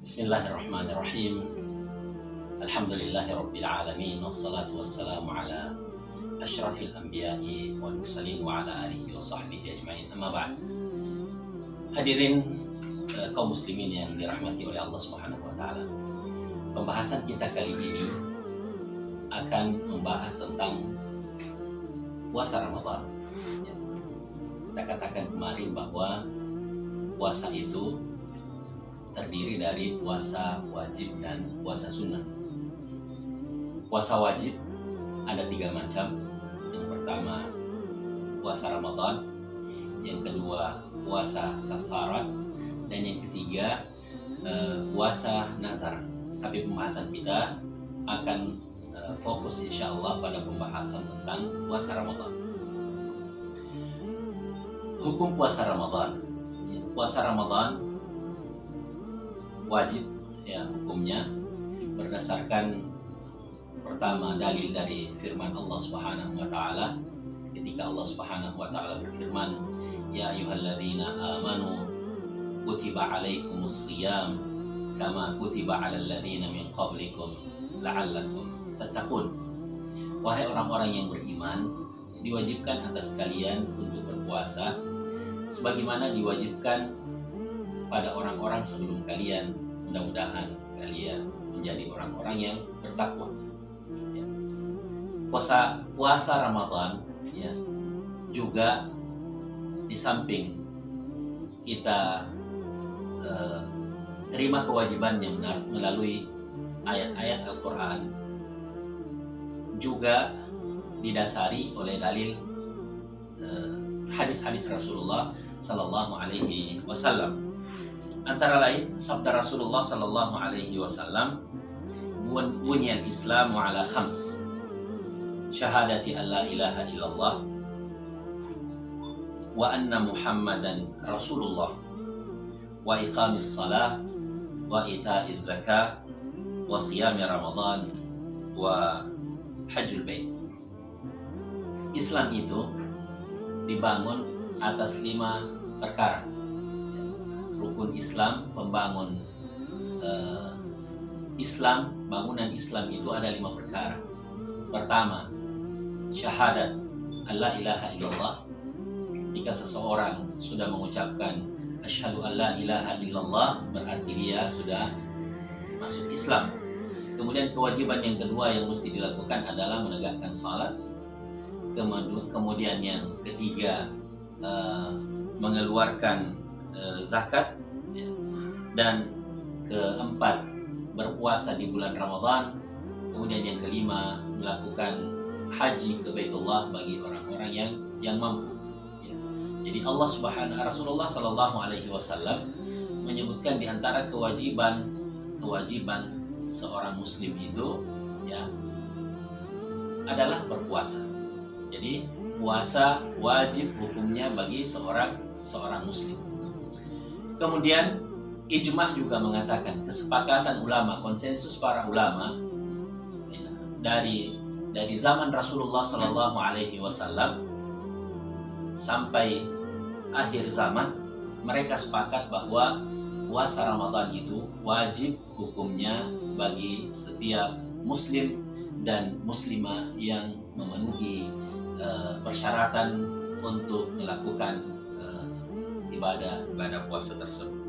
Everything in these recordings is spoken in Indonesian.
Bismillahirrahmanirrahim. Alhamdulillahirabbil alamin wassalatu wassalamu ala asyrafil anbiya'i wal mursalin wa ala alihi wa sahbihi ajmain. Amma ba'd. Hadirin kaum muslimin yang dirahmati oleh Allah Subhanahu wa taala. Pembahasan kita kali ini akan membahas tentang puasa Ramadan. Kita katakan kemarin bahwa puasa itu terdiri dari puasa wajib dan puasa sunnah. Puasa wajib ada 3 macam. Yang pertama puasa Ramadan, yang kedua puasa kafarat, dan yang ketiga puasa nazar. Tapi pembahasan kita akan fokus insya Allah pada pembahasan tentang puasa Ramadan. Hukum puasa Ramadan. Puasa Ramadan wajib ya hukumnya berdasarkan pertama dalil dari firman Allah Subhanahu wa taala ketika Allah Subhanahu wa taala berfirman, ya ayyuhalladzina amanu kutiba alaikumus shiyam kama kutiba alal ladzina min qablikum la'allakum tattaqun. Wahai orang-orang yang beriman, diwajibkan atas kalian untuk berpuasa sebagaimana diwajibkan pada orang-orang sebelum kalian, mudah-mudahan kalian menjadi orang-orang yang bertakwa. Ya. Puasa Ramadan ya, juga di samping kita terima kewajibannya melalui ayat-ayat Al-Quran, juga didasari oleh dalil hadis-hadis Rasulullah Sallallahu Alaihi Wasallam. Antara lain sabda Rasulullah sallallahu alaihi wasallam, "Bunyal Islamu ala khams. Syahadati an la ilaha illallah wa anna Muhammadan Rasulullah wa iqamis salah wa ita'iz zakah wa siyami Ramadan wa hajjul bait." Islam itu dibangun atas 5 perkara. Rukun Islam, pembangun Islam, bangunan Islam itu ada 5 perkara. Pertama, syahadat alla ilaha illallah. Ketika seseorang sudah mengucapkan asyhadu alla ilaha illallah, berarti dia sudah masuk Islam. Kemudian kewajiban yang kedua yang mesti dilakukan adalah menegakkan salat. Kemudian yang ketiga mengeluarkan zakat, dan keempat berpuasa di bulan Ramadan. Kemudian yang kelima melakukan haji ke Baitullah bagi orang-orang yang mampu. Ya. Jadi Rasulullah Sallallahu Alaihi Wasallam menyebutkan di antara kewajiban seorang Muslim itu ya adalah berpuasa. Jadi puasa wajib hukumnya bagi seorang Muslim. Kemudian ijma' juga mengatakan, kesepakatan ulama, konsensus para ulama ya, dari zaman Rasulullah Sallallahu Alaihi Wasallam sampai akhir zaman, mereka sepakat bahwa puasa Ramadan itu wajib hukumnya bagi setiap Muslim dan Muslimah yang memenuhi persyaratan untuk melakukan ibadah puasa tersebut.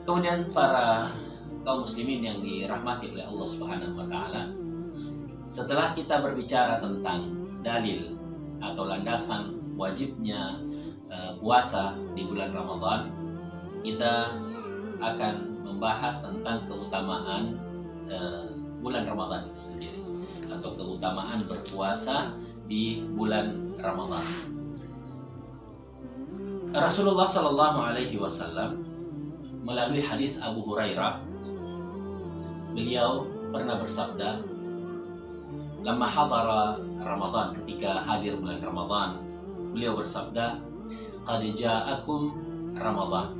Kemudian para kaum muslimin yang dirahmati oleh Allah Subhanahu wa taala, setelah kita berbicara tentang dalil atau landasan wajibnya puasa di bulan Ramadan, kita akan membahas tentang keutamaan bulan Ramadan itu sendiri atau keutamaan berpuasa di bulan Ramadan. Rasulullah Sallallahu Alaihi Wasallam melalui hadis Abu Hurairah, beliau pernah bersabda, "Lamma hadara Ramadan," ketika hadir bulan Ramadan, beliau bersabda, "Qad ja'akum Ramadan."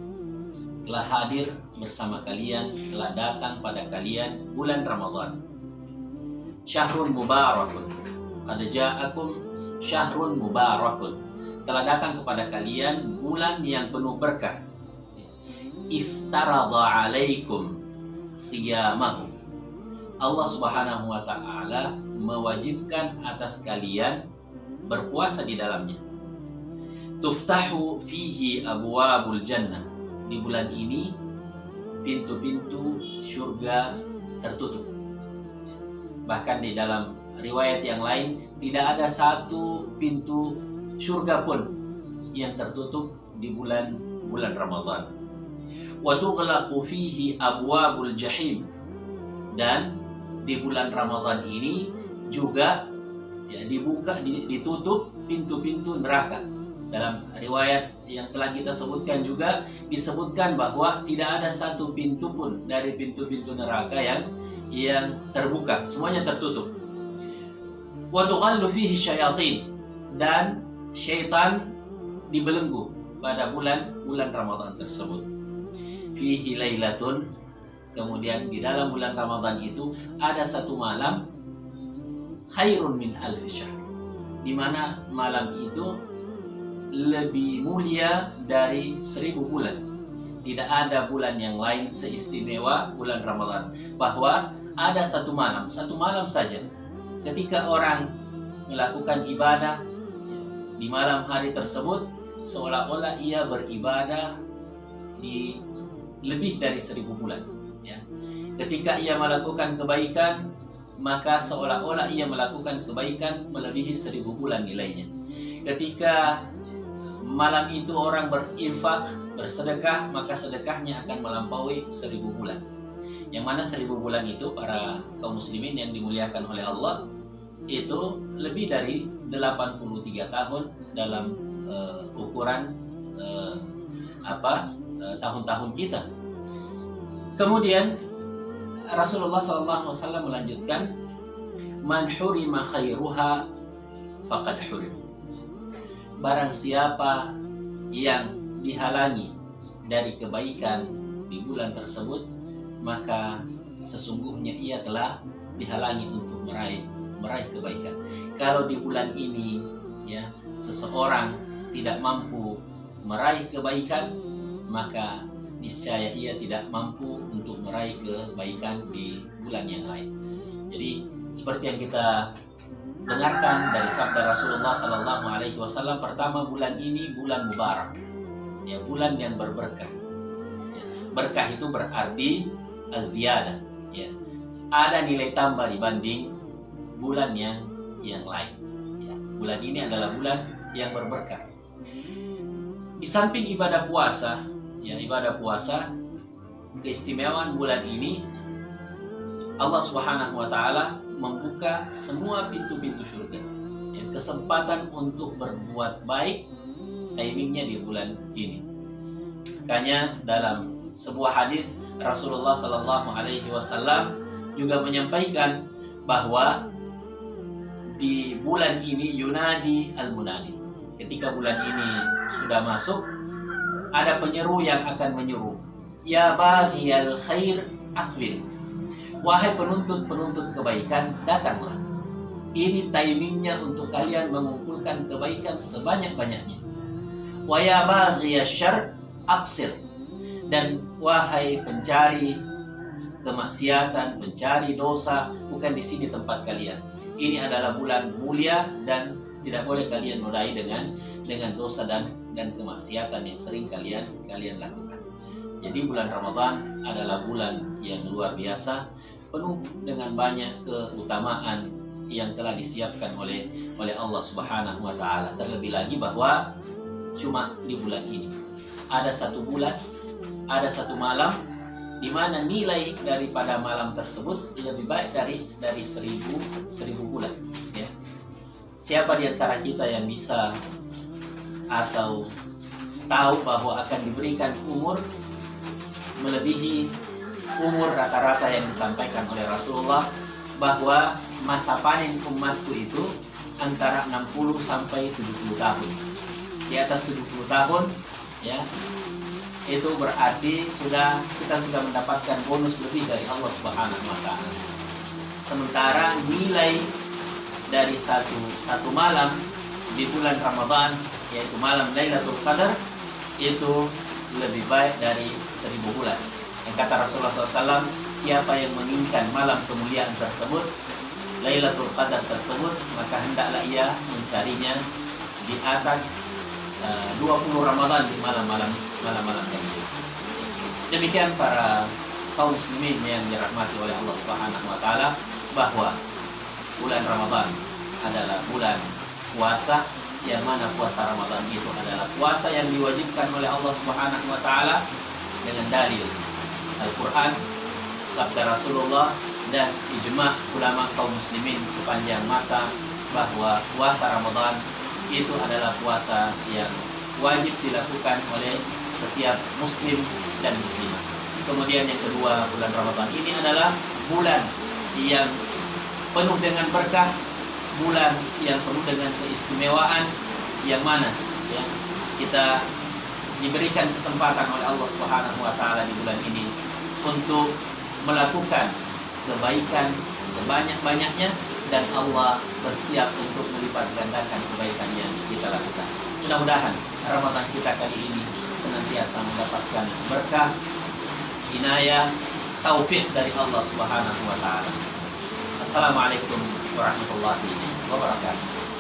Telah hadir bersama kalian, telah datang pada kalian bulan Ramadan. Syahrun mubarakun. Qad ja'akum syahrun mubarakun. Telah datang kepada kalian bulan yang penuh berkah. iftarada alaikum siyamahu. Allah Subhanahu wa taala mewajibkan atas kalian berpuasa di dalamnya. Tuftahu fihi abwabul jannah. Di bulan ini pintu-pintu surga tertutup. Bahkan di dalam riwayat yang lain tidak ada satu pintu surga pun yang tertutup di bulan Ramadan. Wa tughlaqu fihi abwabul jahim. Dan di bulan Ramadan ini juga ditutup pintu-pintu neraka. Dalam riwayat yang telah kita sebutkan juga disebutkan bahwa tidak ada satu pintu pun dari pintu-pintu neraka yang terbuka, semuanya tertutup. Wa tughallu fihi syayatin, dan syaitan dibelenggu pada bulan Ramadan tersebut. Fihi lailatun, kemudian di dalam bulan Ramadan itu ada satu malam khairun min alfi syahr, di mana malam itu lebih mulia dari 1000 bulan. Tidak ada bulan yang lain seistimewa bulan Ramadan. Bahwa ada satu malam saja ketika orang melakukan ibadah di malam hari tersebut, seolah-olah ia beribadah di lebih dari 1000 bulan. Ya. Ketika ia melakukan kebaikan, maka seolah-olah ia melakukan kebaikan melebihi 1000 bulan nilainya. Ketika malam itu orang berinfak, bersedekah, maka sedekahnya akan melampaui 1000 bulan. Yang mana 1000 bulan itu, para kaum muslimin yang dimuliakan oleh Allah, itu lebih dari 83 tahun dalam ukuran tahun-tahun kita. Kemudian Rasulullah SAW melanjutkan, man hurima khairuha faqad hurim. Barang siapa yang dihalangi dari kebaikan di bulan tersebut, maka sesungguhnya ia telah dihalangi untuk meraih kebaikan. Kalau di bulan ini seseorang tidak mampu meraih kebaikan, maka niscaya ia tidak mampu untuk meraih kebaikan di bulan yang lain. Jadi seperti yang kita dengarkan dari sabda Rasulullah Sallallahu Alaihi Wasallam, pertama, bulan ini bulan mubarak, bulan yang berberkah. Berkah itu berarti az-ziyadah, ada nilai tambah dibanding bulan yang lain. Bulan ini adalah bulan yang berberkah. Di samping ibadah puasa, keistimewaan bulan ini, Allah Subhanahu wa taala membuka semua pintu-pintu surga. Kesempatan untuk berbuat baik timingnya di bulan ini. Makanya dalam sebuah hadis Rasulullah Sallallahu Alaihi Wasallam juga menyampaikan bahwa di bulan ini yunadi al-munadi. Ketika bulan ini sudah masuk, ada penyeru yang akan menyeru, ya baghiyal khair aqbil. Wahai penuntut kebaikan, datanglah. Ini timingnya untuk kalian mengumpulkan kebaikan sebanyak-banyaknya. Wa ya baghiyash syarr aqsir. Dan wahai pencari kemaksiatan, pencari dosa, bukan di sini tempat kalian. Ini adalah bulan mulia dan tidak boleh kalian nodai dengan dosa dan kemaksiatan yang sering kalian lakukan. Jadi bulan Ramadan adalah bulan yang luar biasa, penuh dengan banyak keutamaan yang telah disiapkan oleh Allah Subhanahu wa taala. Terlebih lagi bahwa cuma di bulan ini ada satu bulan, ada satu malam di mana nilai daripada malam tersebut lebih baik dari 1000 bulan. Siapa di antara kita yang bisa atau tahu bahwa akan diberikan umur melebihi umur rata-rata yang disampaikan oleh Rasulullah, bahwa masa panen umatku itu antara 60 sampai 70 tahun. Di atas 70 tahun itu berarti kita sudah mendapatkan bonus lebih dari Allah Subhanahu wa taala. Sementara nilai dari satu malam di bulan Ramadan, yaitu malam Lailatul Qadar, itu lebih baik dari 1000 bulan. Yang kata Rasulullah SAW, siapa yang menginginkan malam kemuliaan tersebut, Lailatul Qadar tersebut, maka hendaklah ia mencarinya di atas 20 Ramadan di malam-malam ganjil. Demikian para kaum muslimin yang dirahmati oleh Allah Subhanahu wa taala, bahwa bulan Ramadan adalah bulan puasa, yang mana puasa Ramadan itu adalah puasa yang diwajibkan oleh Allah Subhanahu wa taala dengan dalil Al-Qur'an, sabda Rasulullah, dan ijma' ulama kaum muslimin sepanjang masa, bahwa puasa Ramadan itu adalah puasa yang wajib dilakukan oleh setiap muslim dan muslimah. Kemudian yang kedua, bulan Ramadan ini adalah bulan yang penuh dengan berkah, bulan yang penuh dengan keistimewaan, yang mana ya, kita diberikan kesempatan oleh Allah Subhanahu wa taala di bulan ini untuk melakukan kebaikan sebanyak-banyaknya, dan Allah bersiap untuk melipat gandakan kebaikan yang kita lakukan. Mudah-mudahan Ramadan kita kali ini senantiasa mendapatkan berkah, inayah, taufik dari Allah Subhanahu wa taala. Assalamualaikum warahmatullahi wabarakatuh.